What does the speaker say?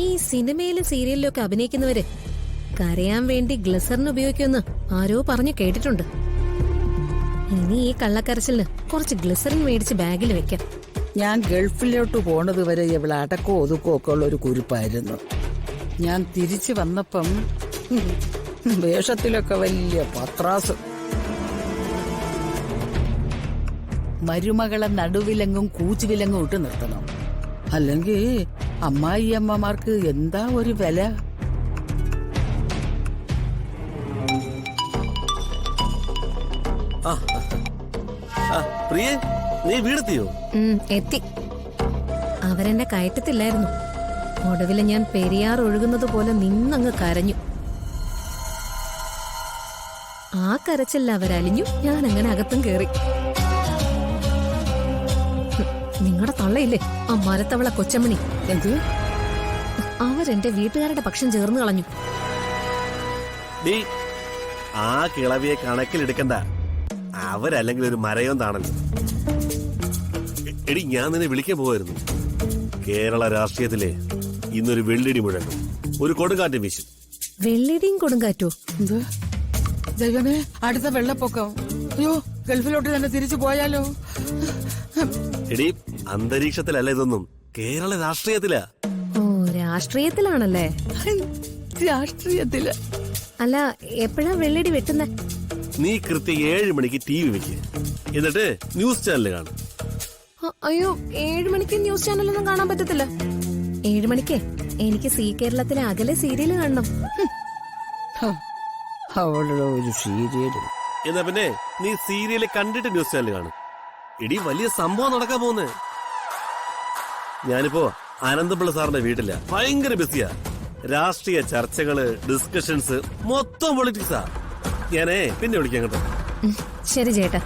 ഈ സിനിമയിലും സീരിയലിലും ഒക്കെ അഭിനയിക്കുന്നവര് കരയാൻ വേണ്ടി ഗ്ലിസറിന് ഉപയോഗിക്കുമെന്ന് ആരോ പറഞ്ഞു കേട്ടിട്ടുണ്ട്. ഇനി ഈ കള്ളക്കരച്ചിലിന് കുറച്ച് ഗ്ലിസറിൻ മേടിച്ച് ബാഗിൽ വെക്കാം. ഞാൻ ഗൾഫിലോട്ട് പോണത് വരെ ഇവിടെ അടക്കോ ഒതുക്കോ ഒക്കെ ഉള്ള ഒരു കുരിപ്പായിരുന്നു. ഞാൻ തിരിച്ചു വന്നപ്പം വേഷത്തിലൊക്കെ വലിയ പത്രാസ്. മരുമകളെ നടുവിലങ്ങും കൂച്ചുവിലങ്ങും ഇട്ട് നിർത്തണം. അല്ലെങ്കിൽ അമ്മായിയമ്മമാർക്ക് എന്താ ഒരു വില. പ്രിയേ, നീ വീടെത്തിയോ? എത്തി. അവരെന്നെ കയറ്റത്തില്ലായിരുന്നു. ഒടുവില് ഞാൻ പെരിയാർ ഒഴുകുന്നത് പോലെ നിന്നങ്ങ് കരഞ്ഞു. ആ കരച്ചില്ല അവരലിഞ്ഞു. ഞാൻ അങ്ങനെ അകത്തും കേറി. നിങ്ങളുടെ തള്ളയില്ലേ ആ മരത്തവള കൊച്ചമണി, എന്ത് അവരെന്റെ വീട്ടുകാരുടെ പക്ഷം ചേർന്ന് കളഞ്ഞു. ആ കിളവിയെ കണക്കിലെടുക്കണ്ട. അവരല്ലെങ്കിൽ ഒരു മരയോ താണല്ലോ. എടി, ഞാൻ നിന്നെ വിളിക്കാൻ പോവായിരുന്നു. കേരള രാഷ്ട്രീയത്തിലെ ഇന്നൊരു വെള്ളിടി മുഴങ്ങും, ഒരു കൊടുങ്കാറ്റ് വീശും. വെള്ളിടിയും കൊടുങ്കാറ്റോ? എന്ത് ദൈവമേ, അടുത്ത വെള്ളപ്പൊക്കം. അയ്യോ, ഗൾഫിലോട്ട് തന്നെ തിരിച്ചു പോയാലോ? എടി, അന്തരീക്ഷത്തിലല്ല ഇതൊന്നും, കേരള രാഷ്ട്രീയത്തിലാ. ഓ, രാഷ്ട്രീയത്തിലാണല്ലേ? രാഷ്ട്രീയത്തില്. അല്ല, എപ്പോഴാ വെള്ളിടി വെട്ടുന്നേ? നീ കൃത്യം 7 മണിക്ക് TV വെക്ക്, എന്നിട്ട് ന്യൂസ് ചാനൽ കാണും. അയ്യോ, 7 മണിക്ക് ന്യൂസ് ചാനലൊന്നും കാണാൻ പറ്റത്തില്ല. 7 മണിക്ക് എനിക്ക് സീ കേരളത്തിലെ അകലെ സീരിയല് കാണണം. അവളുടെ ഒരു സീരിയല്. എന്നാ പിന്നെ നീ സീരിയല് കണ്ടിട്ട് ന്യൂസ് ചാനൽ കാണും. ഇടി, വലിയ സംഭവം നടക്കാൻ പോകുന്നേ. ഞാനിപ്പോ അനന്തപിള്ള സാറിന്റെ വീട്ടില, ഭയങ്കര ബിസിയാ. രാഷ്ട്രീയ ചർച്ചകള്, ഡിസ്കഷൻസ്, മൊത്തം പൊളിറ്റിക്സാ. ഞാനേ പിന്നെ വിളിക്കാം കേട്ടോ. ശരി ചേട്ടാ.